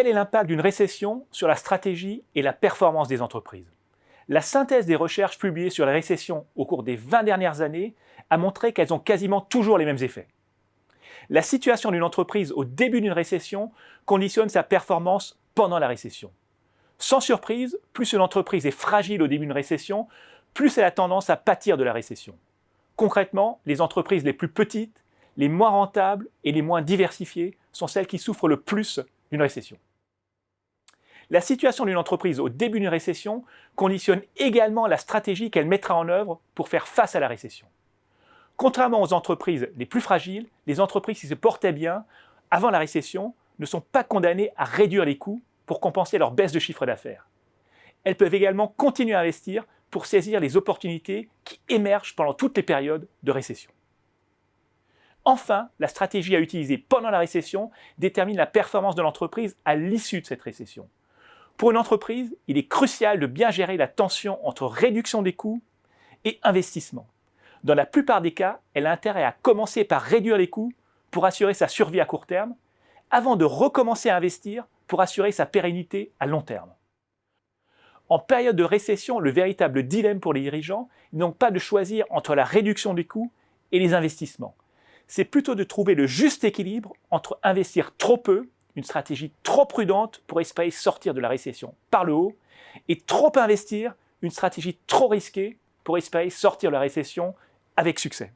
Quel est l'impact d'une récession sur la stratégie et la performance des entreprises? La synthèse des recherches publiées sur les récessions au cours des 20 dernières années a montré qu'elles ont quasiment toujours les mêmes effets. La situation d'une entreprise au début d'une récession conditionne sa performance pendant la récession. Sans surprise, plus une entreprise est fragile au début d'une récession, plus elle a tendance à pâtir de la récession. Concrètement, les entreprises les plus petites, les moins rentables et les moins diversifiées sont celles qui souffrent le plus d'une récession. La situation d'une entreprise au début d'une récession conditionne également la stratégie qu'elle mettra en œuvre pour faire face à la récession. Contrairement aux entreprises les plus fragiles, les entreprises qui se portaient bien avant la récession ne sont pas condamnées à réduire les coûts pour compenser leur baisse de chiffre d'affaires. Elles peuvent également continuer à investir pour saisir les opportunités qui émergent pendant toutes les périodes de récession. Enfin, la stratégie à utiliser pendant la récession détermine la performance de l'entreprise à l'issue de cette récession. Pour une entreprise, il est crucial de bien gérer la tension entre réduction des coûts et investissement. Dans la plupart des cas, elle a intérêt à commencer par réduire les coûts pour assurer sa survie à court terme, avant de recommencer à investir pour assurer sa pérennité à long terme. En période de récession, le véritable dilemme pour les dirigeants n'est donc pas de choisir entre la réduction des coûts et les investissements. C'est plutôt de trouver le juste équilibre entre investir trop peu, une stratégie trop prudente pour espérer sortir de la récession par le haut, et trop investir, une stratégie trop risquée pour espérer sortir de la récession avec succès.